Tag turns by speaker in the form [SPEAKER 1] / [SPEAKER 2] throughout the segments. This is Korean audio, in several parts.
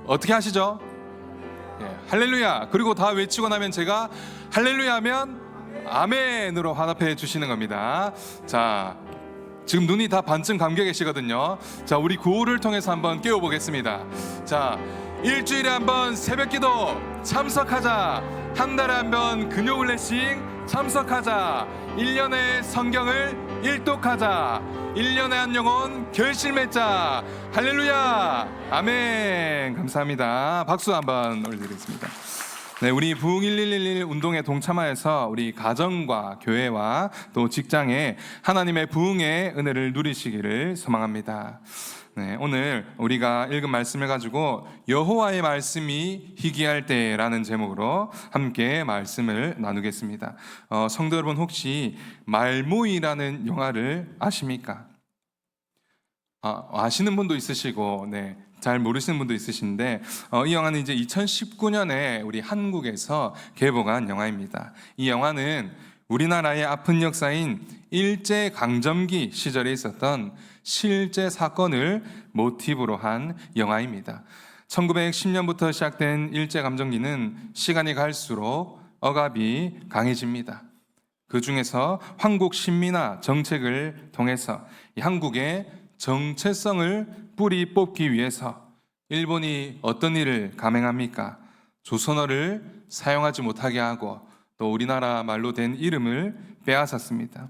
[SPEAKER 1] 어떻게 하시죠? 예, 할렐루야. 그리고 다 외치고 나면 제가 할렐루야 하면 아멘으로 화답해 주시는 겁니다. 자, 지금 눈이 다 반쯤 감겨 계시거든요. 자, 우리 구호를 통해서 한번 깨워보겠습니다. 자, 일주일에 한번 새벽기도 참석하자. 한 달에 한번 금요일레싱 참석하자. 1년에 성경을 일독하자. 1년에 한 영혼 결실 맺자. 할렐루야. 아멘. 감사합니다. 박수 한번 올려드리겠습니다. 네, 우리 부흥 1111 운동에 동참하여서 우리 가정과 교회와 또 직장에 하나님의 부흥의 은혜를 누리시기를 소망합니다. 네, 오늘 우리가 읽은 말씀을 가지고 여호와의 말씀이 희귀할 때라는 제목으로 함께 말씀을 나누겠습니다. 성도 여러분, 혹시 말모이라는 영화를 아십니까? 아시는 분도 있으시고, 네, 잘 모르시는 분도 있으신데, 이 영화는 이제 2019년에 우리 한국에서 개봉한 영화입니다. 이 영화는 우리나라의 아픈 역사인 일제강점기 시절에 있었던 실제 사건을 모티브로 한 영화입니다. 1910년부터 시작된 일제감정기는 시간이 갈수록 억압이 강해집니다. 그 중에서 한국 신민화 정책을 통해서 이 한국의 정체성을 뿌리 뽑기 위해서 일본이 어떤 일을 감행합니까? 조선어를 사용하지 못하게 하고 또 우리나라 말로 된 이름을 빼앗았습니다.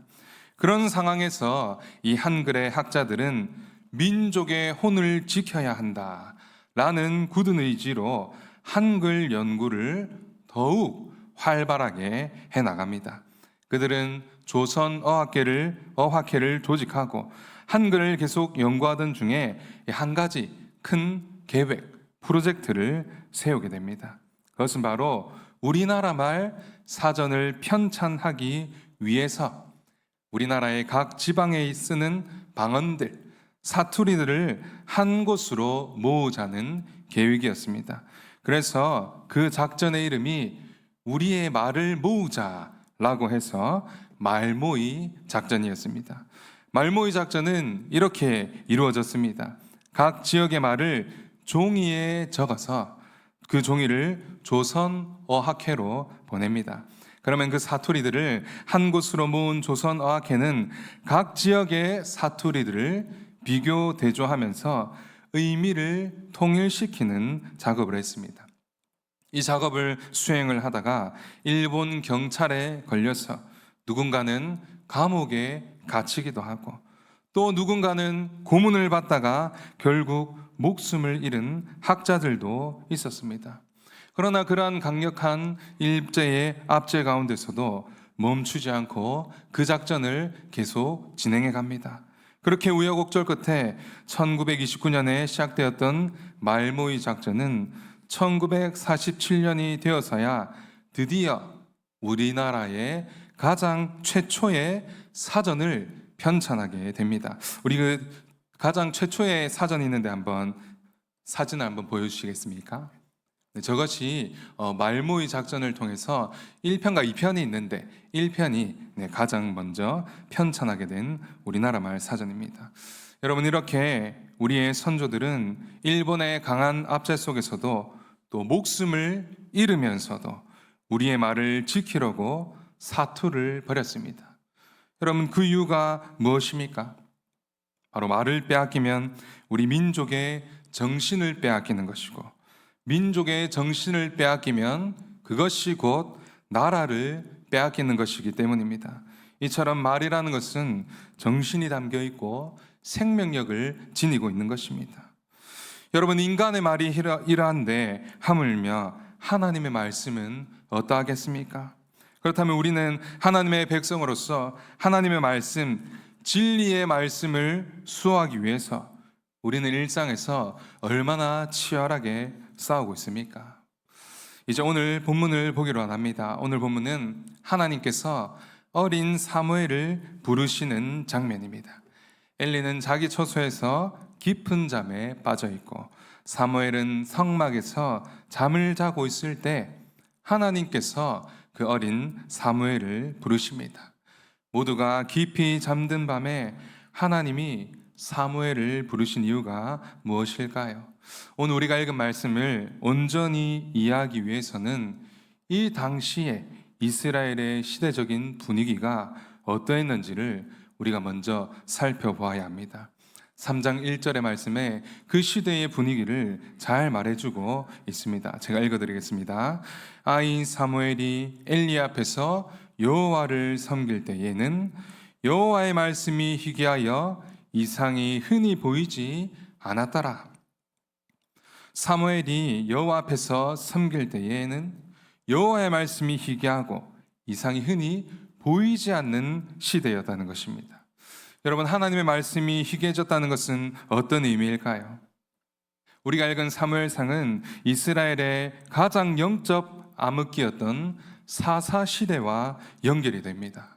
[SPEAKER 1] 그런 상황에서 이 한글의 학자들은 민족의 혼을 지켜야 한다라는 굳은 의지로 한글 연구를 더욱 활발하게 해나갑니다. 그들은 조선어학회를 조직하고 한글을 계속 연구하던 중에 한 가지 큰 계획, 프로젝트를 세우게 됩니다. 그것은 바로 우리나라 말 사전을 편찬하기 위해서 우리나라의 각 지방에 쓰는 방언들, 사투리들을 한 곳으로 모으자는 계획이었습니다. 그래서 그 작전의 이름이 우리의 말을 모으자라고 해서 말모이 작전이었습니다. 말모이 작전은 이렇게 이루어졌습니다. 각 지역의 말을 종이에 적어서 그 종이를 조선어학회로 보냅니다. 그러면 그 사투리들을 한 곳으로 모은 조선어학회는 각 지역의 사투리들을 비교 대조하면서 의미를 통일시키는 작업을 했습니다. 이 작업을 수행을 하다가 일본 경찰에 걸려서 누군가는 감옥에 갇히기도 하고 또 누군가는 고문을 받다가 결국 목숨을 잃은 학자들도 있었습니다. 그러나 그러한 강력한 일제의 압제 가운데서도 멈추지 않고 그 작전을 계속 진행해 갑니다. 그렇게 우여곡절 끝에 1929년에 시작되었던 말모이 작전은 1947년이 되어서야 드디어 우리나라의 가장 최초의 사전을 편찬하게 됩니다. 우리 그 가장 최초의 사전이 있는데 한번 사진을 한번 보여주시겠습니까? 네, 저것이 말모이 작전을 통해서 1편과 2편이 있는데 1편이 가장 먼저 편찬하게 된 우리나라 말 사전입니다. 여러분, 이렇게 우리의 선조들은 일본의 강한 압제 속에서도 또 목숨을 잃으면서도 우리의 말을 지키려고 사투를 벌였습니다. 여러분, 그 이유가 무엇입니까? 바로 말을 빼앗기면 우리 민족의 정신을 빼앗기는 것이고, 민족의 정신을 빼앗기면 그것이 곧 나라를 빼앗기는 것이기 때문입니다. 이처럼 말이라는 것은 정신이 담겨 있고 생명력을 지니고 있는 것입니다. 여러분, 인간의 말이 이러한데 하물며 하나님의 말씀은 어떠하겠습니까? 그렇다면 우리는 하나님의 백성으로서 하나님의 말씀, 진리의 말씀을 수호하기 위해서 우리는 일상에서 얼마나 치열하게 싸우고 있습니까? 이제 오늘 본문을 보기로 합니다. 오늘 본문은 하나님께서 어린 사무엘을 부르시는 장면입니다. 엘리는 자기 처소에서 깊은 잠에 빠져 있고 사무엘은 성막에서 잠을 자고 있을 때 하나님께서 그 어린 사무엘을 부르십니다. 모두가 깊이 잠든 밤에 하나님이 사무엘을 부르신 이유가 무엇일까요? 오늘 우리가 읽은 말씀을 온전히 이해하기 위해서는 이 당시에 이스라엘의 시대적인 분위기가 어떠했는지를 우리가 먼저 살펴보아야 합니다. 3장 1절의 말씀에 그 시대의 분위기를 잘 말해주고 있습니다. 제가 읽어드리겠습니다. 아이 사무엘이 엘리 앞에서 여호와를 섬길 때에는 여호와의 말씀이 희귀하여 이상이 흔히 보이지 않았더라. 사무엘이 여호와 앞에서 섬길 때에는 여호와의 말씀이 희귀하고 이상이 흔히 보이지 않는 시대였다는 것입니다. 여러분, 하나님의 말씀이 희귀해졌다는 것은 어떤 의미일까요? 우리가 읽은 사무엘상은 이스라엘의 가장 영적 암흑기였던 사사시대와 연결이 됩니다.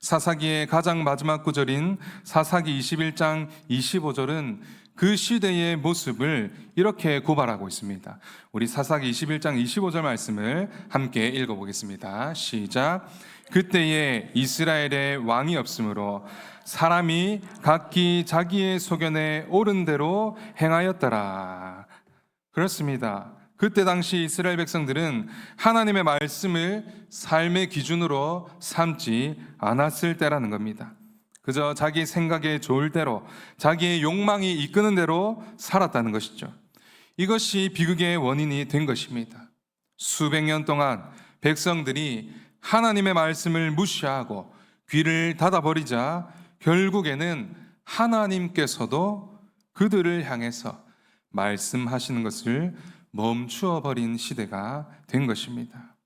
[SPEAKER 1] 사사기의 가장 마지막 구절인 사사기 21장 25절은 그 시대의 모습을 이렇게 고발하고 있습니다. 우리 사사기 21장 25절 말씀을 함께 읽어보겠습니다. 시작. 그때에 이스라엘의 왕이 없으므로 사람이 각기 자기의 소견에 옳은 대로 행하였더라. 그렇습니다. 그때 당시 이스라엘 백성들은 하나님의 말씀을 삶의 기준으로 삼지 않았을 때라는 겁니다. 그저 자기 생각에 좋을 대로, 자기의 욕망이 이끄는 대로 살았다는 것이죠. 이것이 비극의 원인이 된 것입니다. 수백 년 동안 백성들이 하나님의 말씀을 무시하고 귀를 닫아버리자 결국에는 하나님께서도 그들을 향해서 말씀하시는 것을 멈추어 버린 시대가 된 것입니다.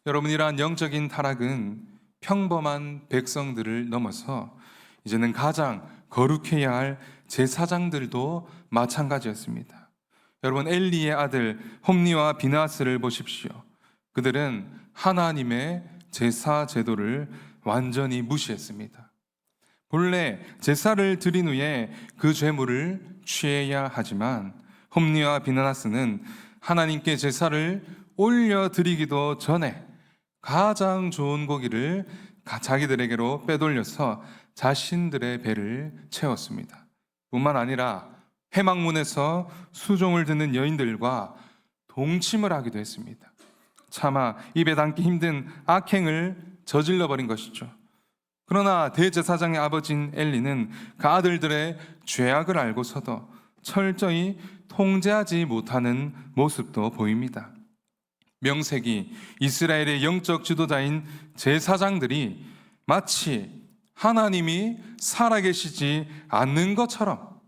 [SPEAKER 1] 여러분, 이러한 영적인 타락은 평범한 백성들을 넘어서 이제는 가장 거룩해야 할 제사장들도 마찬가지였습니다. 여러분, 엘리의 아들 홈니와 비나스를 보십시오. 그들은 하나님의 제사 제도를 완전히 무시했습니다. 본래 제사를 드린 후에 그 제물을 취해야 하지만 홈니와 비나스는 하나님께 제사를 올려드리기도 전에 가장 좋은 고기를 자기들에게로 빼돌려서 자신들의 배를 채웠습니다. 뿐만 아니라 회막문에서 수종을 듣는 여인들과 동침을 하기도 했습니다. 차마 입에 담기 힘든 악행을 저질러 버린 것이죠. 그러나 대제사장의 아버지인 엘리는 그 아들들의 죄악을 알고서도 철저히 통제하지 못하는 모습도 보입니다. 명색이 이스라엘의 영적 지도자인 제사장들이 마치 하나님이 살아계시지 않는 것처럼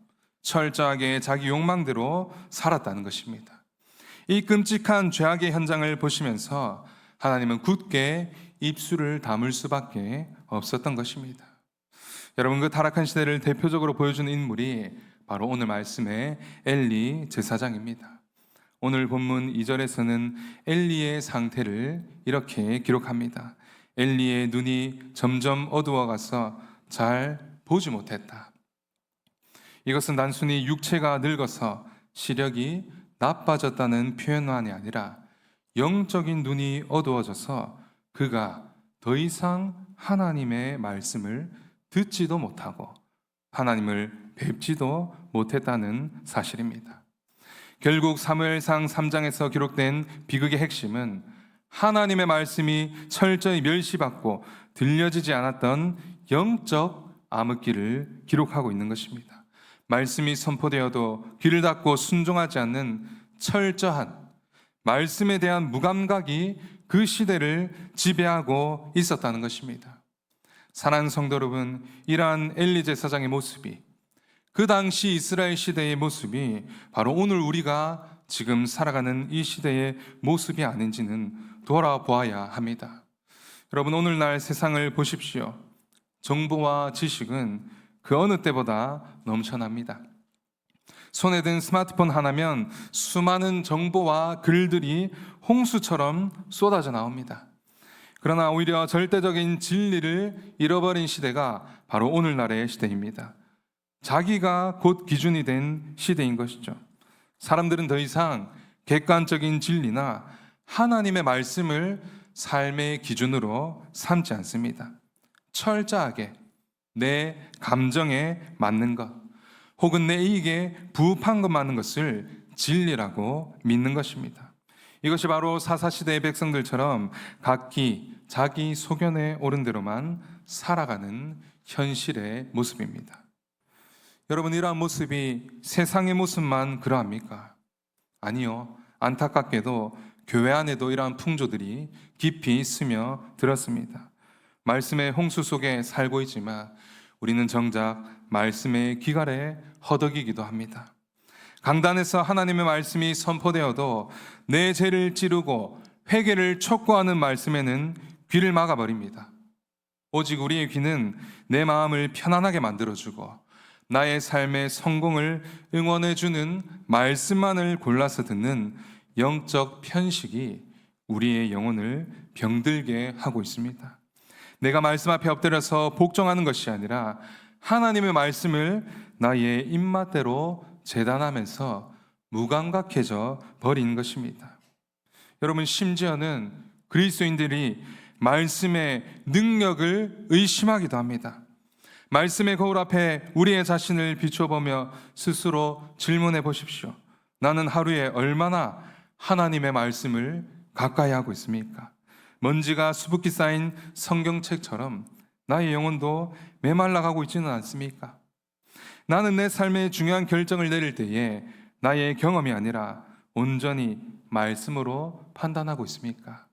[SPEAKER 1] 철저하게 자기 욕망대로 살았다는 것입니다. 이 끔찍한 죄악의 현장을 보시면서 하나님은 굳게 입술을 다물 수밖에 없었던 것입니다. 여러분, 그 타락한 시대를 대표적으로 보여주는 인물이 바로 오늘 말씀의 엘리 제사장입니다. 오늘 본문 2절에서는 엘리의 상태를 이렇게 기록합니다. 엘리의 눈이 점점 어두워가서 잘 보지 못했다. 이것은 단순히 육체가 늙어서 시력이 나빠졌다는 표현만이 아니라 영적인 눈이 어두워져서 그가 더 이상 하나님의 말씀을 듣지도 못하고 하나님을 뵙지도 못했다는 사실입니다. 결국 사무엘상 3장에서 기록된 비극의 핵심은 하나님의 말씀이 철저히 멸시받고 들려지지 않았던 영적 암흑기를 기록하고 있는 것입니다. 말씀이 선포되어도 귀를 닫고 순종하지 않는 철저한 말씀에 대한 무감각이 그 시대를 지배하고 있었다는 것입니다. 사랑하는 성도 여러분, 이러한 엘리 제사장의 모습이, 그 당시 이스라엘 시대의 모습이 바로 오늘 우리가 지금 살아가는 이 시대의 모습이 아닌지는 돌아보아야 합니다. 여러분, 오늘날 세상을 보십시오. 정보와 지식은 그 어느 때보다 넘쳐납니다. 손에 든 스마트폰 하나면 수많은 정보와 글들이 홍수처럼 쏟아져 나옵니다. 그러나 오히려 절대적인 진리를 잃어버린 시대가 바로 오늘날의 시대입니다. 자기가 곧 기준이 된 시대인 것이죠. 사람들은 더 이상 객관적인 진리나 하나님의 말씀을 삶의 기준으로 삼지 않습니다. 철저하게 내 감정에 맞는 것, 혹은 내 이익에 부합한 것 맞는 것을 진리라고 믿는 것입니다. 이것이 바로 사사시대의 백성들처럼 각기 자기 소견에 옳은 대로만 살아가는 현실의 모습입니다. 여러분, 이러한 모습이 세상의 모습만 그러합니까? 아니요. 안타깝게도 교회 안에도 이러한 풍조들이 깊이 스며 들었습니다. 말씀의 홍수 속에 살고 있지만 우리는 정작 말씀의 기갈에 허덕이기도 합니다. 강단에서 하나님의 말씀이 선포되어도 내 죄를 찌르고 회개를 촉구하는 말씀에는 귀를 막아버립니다. 오직 우리의 귀는 내 마음을 편안하게 만들어주고 나의 삶의 성공을 응원해주는 말씀만을 골라서 듣는 영적 편식이 우리의 영혼을 병들게 하고 있습니다. 내가 말씀 앞에 엎드려서 복종하는 것이 아니라 하나님의 말씀을 나의 입맛대로 재단하면서 무감각해져 버린 것입니다. 여러분, 심지어는 그리스도인들이 말씀의 능력을 의심하기도 합니다. 말씀의 거울 앞에 우리의 자신을 비춰보며 스스로 질문해 보십시오. 나는 하루에 얼마나 하나님의 말씀을 가까이 하고 있습니까? 먼지가 수북히 쌓인 성경책처럼 나의 영혼도 메말라가고 있지는 않습니까? 나는 내 삶의 중요한 결정을 내릴 때에 나의 경험이 아니라 온전히 말씀으로 판단하고 있습니까?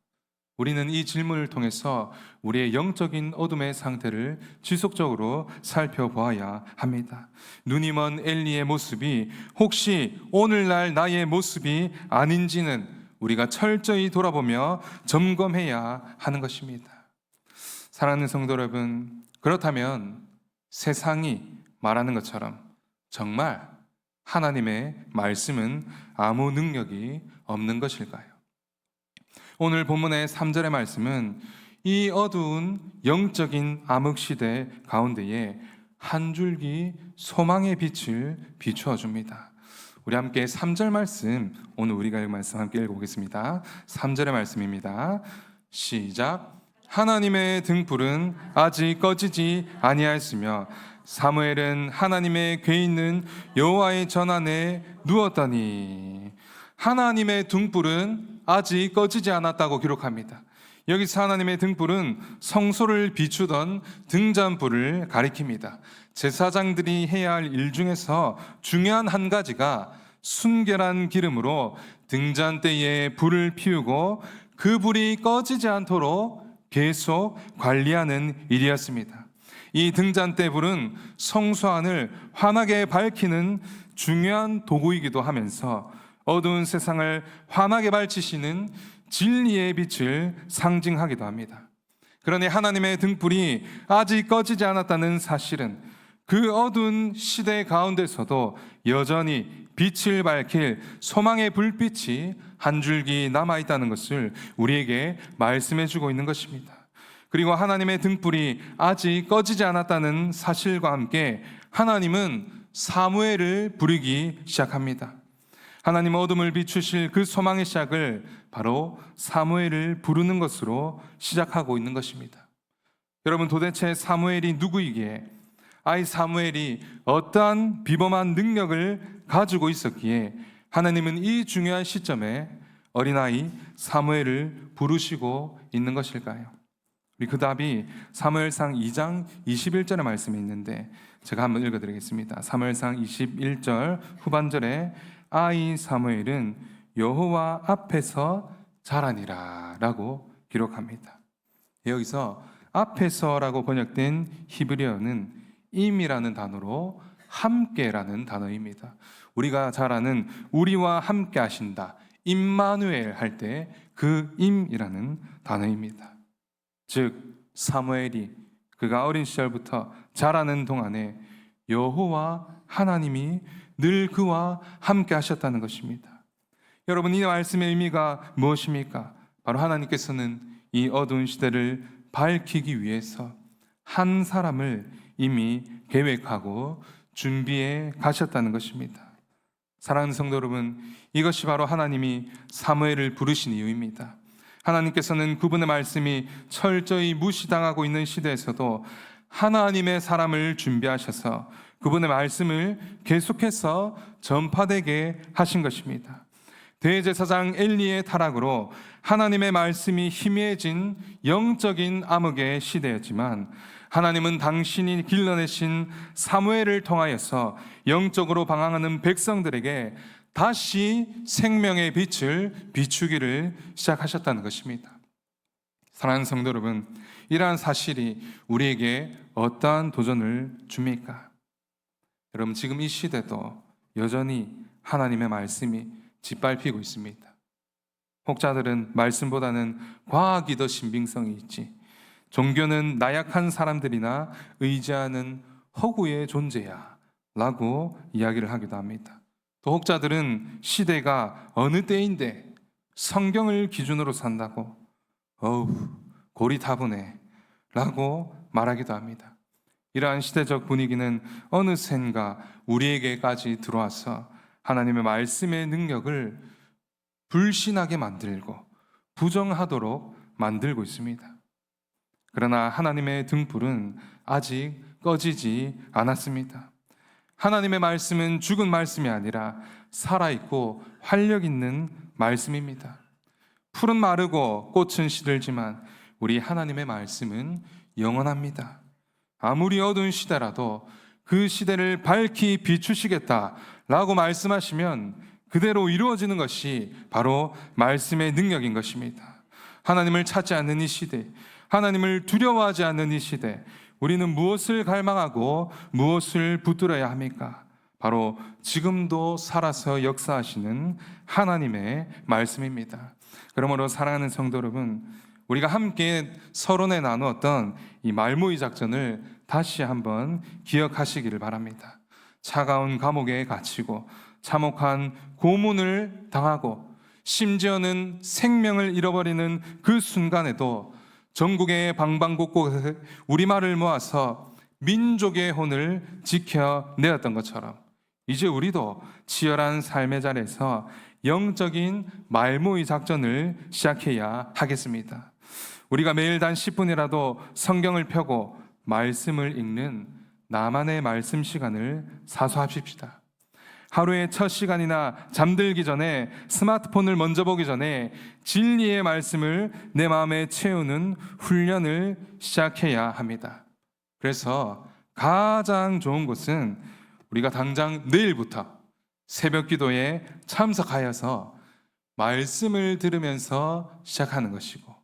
[SPEAKER 1] 우리는 이 질문을 통해서 우리의 영적인 어둠의 상태를 지속적으로 살펴보아야 합니다. 눈이 먼 엘리의 모습이 혹시 오늘날 나의 모습이 아닌지는 우리가 철저히 돌아보며 점검해야 하는 것입니다. 사랑하는 성도 여러분, 그렇다면 세상이 말하는 것처럼 정말 하나님의 말씀은 아무 능력이 없는 것일까요? 오늘 본문의 3절의 말씀은 이 어두운 영적인 암흑시대 가운데에 한 줄기 소망의 빛을 비추어 줍니다. 우리 함께 3절 말씀, 오늘 우리가 읽은 말씀 함께 읽어보겠습니다. 3절의 말씀입니다. 시작. 하나님의 등불은 아직 꺼지지 아니하였으며 사무엘은 하나님의 궤 있는 여호와의 전 안에 누웠더니. 하나님의 등불은 아직 꺼지지 않았다고 기록합니다. 여기서 하나님의 등불은 성소를 비추던 등잔불을 가리킵니다. 제사장들이 해야 할 일 중에서 중요한 한 가지가 순결한 기름으로 등잔대에 불을 피우고 그 불이 꺼지지 않도록 계속 관리하는 일이었습니다. 이 등잔대 불은 성소 안을 환하게 밝히는 중요한 도구이기도 하면서 어두운 세상을 환하게 밝히시는 진리의 빛을 상징하기도 합니다. 그러니 하나님의 등불이 아직 꺼지지 않았다는 사실은 그 어두운 시대 가운데서도 여전히 빛을 밝힐 소망의 불빛이 한 줄기 남아있다는 것을 우리에게 말씀해주고 있는 것입니다. 그리고 하나님의 등불이 아직 꺼지지 않았다는 사실과 함께 하나님은 사무엘을 부르기 시작합니다. 하나님은 어둠을 비추실 그 소망의 시작을 바로 사무엘을 부르는 것으로 시작하고 있는 것입니다. 여러분, 도대체 사무엘이 누구이기에, 아이 사무엘이 어떠한 비범한 능력을 가지고 있었기에 하나님은 이 중요한 시점에 어린아이 사무엘을 부르시고 있는 것일까요? 그 답이 사무엘상 2장 21절의 말씀이 있는데 제가 한번 읽어드리겠습니다. 사무엘상 21절 후반절에 아이 사무엘은 여호와 앞에서 자라니라 라고 기록합니다. 여기서 앞에서라고 번역된 히브리어는 임이라는 단어로 함께라는 단어입니다. 우리가 잘 아는 우리와 함께 하신다, 임마누엘 할 때 그 임이라는 단어입니다. 즉 사무엘이 그가 어린 시절부터 자라는 동안에 여호와 하나님이 늘 그와 함께 하셨다는 것입니다. 여러분, 이 말씀의 의미가 무엇입니까? 바로 하나님께서는 이 어두운 시대를 밝히기 위해서 한 사람을 이미 계획하고 준비해 가셨다는 것입니다. 사랑하는 성도 여러분, 이것이 바로 하나님이 사무엘을 부르신 이유입니다. 하나님께서는 그분의 말씀이 철저히 무시당하고 있는 시대에서도 하나님의 사람을 준비하셔서 그분의 말씀을 계속해서 전파되게 하신 것입니다. 대제사장 엘리의 타락으로 하나님의 말씀이 희미해진 영적인 암흑의 시대였지만, 하나님은 당신이 길러내신 사무엘을 통하여서 영적으로 방황하는 백성들에게 다시 생명의 빛을 비추기를 시작하셨다는 것입니다. 사랑하는 성도 여러분, 이러한 사실이 우리에게 어떠한 도전을 줍니까? 여러분, 지금 이 시대도 여전히 하나님의 말씀이 짓밟히고 있습니다. 혹자들은 말씀보다는 과학이 더 신빙성이 있지, 종교는 나약한 사람들이나 의지하는 허구의 존재야 라고 이야기를 하기도 합니다. 또 혹자들은 시대가 어느 때인데 성경을 기준으로 산다고 어우 고리타분해 라고 말하기도 합니다. 이러한 시대적 분위기는 어느샌가 우리에게까지 들어와서 하나님의 말씀의 능력을 불신하게 만들고 부정하도록 만들고 있습니다. 그러나 하나님의 등불은 아직 꺼지지 않았습니다. 하나님의 말씀은 죽은 말씀이 아니라 살아있고 활력 있는 말씀입니다. 풀은 마르고 꽃은 시들지만 우리 하나님의 말씀은 영원합니다. 아무리 어두운 시대라도 그 시대를 밝히 비추시겠다라고 말씀하시면 그대로 이루어지는 것이 바로 말씀의 능력인 것입니다. 하나님을 찾지 않는 이 시대, 하나님을 두려워하지 않는 이 시대, 우리는 무엇을 갈망하고 무엇을 붙들어야 합니까? 바로 지금도 살아서 역사하시는 하나님의 말씀입니다. 그러므로 사랑하는 성도 여러분, 우리가 함께 서론에 나누었던 이 말모의 작전을 다시 한번 기억하시기를 바랍니다. 차가운 감옥에 갇히고 참혹한 고문을 당하고 심지어는 생명을 잃어버리는 그 순간에도 전국의 방방곡곡에 우리말을 모아서 민족의 혼을 지켜내었던 것처럼 이제 우리도 치열한 삶의 자리에서 영적인 말모의 작전을 시작해야 하겠습니다. 우리가 매일 단 10분이라도 성경을 펴고 말씀을 읽는 나만의 말씀 시간을 사수합시다. 하루의 첫 시간이나 잠들기 전에 스마트폰을 먼저 보기 전에 진리의 말씀을 내 마음에 채우는 훈련을 시작해야 합니다. 그래서 가장 좋은 것은 우리가 당장 내일부터 새벽 기도에 참석하여서 말씀을 들으면서 시작하는 것이고,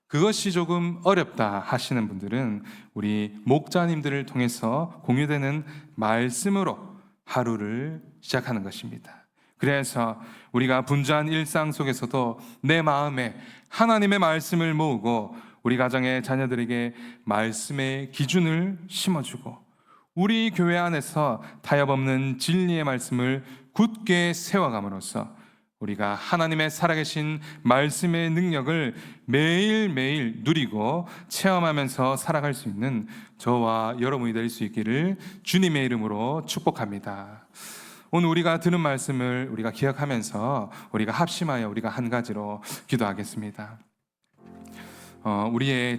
[SPEAKER 1] 그것이 조금 어렵다 하시는 분들은 우리 목자님들을 통해서 공유되는 말씀으로 하루를 시작하는 것입니다. 그래서 우리가 분주한 일상 속에서도 내 마음에 하나님의 말씀을 모으고 우리 가정의 자녀들에게 말씀의 기준을 심어주고 우리 교회 안에서 타협 없는 진리의 말씀을 굳게 세워감으로써 우리가 하나님의 살아계신 말씀의 능력을 매일매일 누리고 체험하면서 살아갈 수 있는 저와 여러분이 될 수 있기를 주님의 이름으로 축복합니다. 오늘 우리가 들은 말씀을 우리가 기억하면서 우리가 합심하여 우리가 한 가지로 기도하겠습니다. 우리의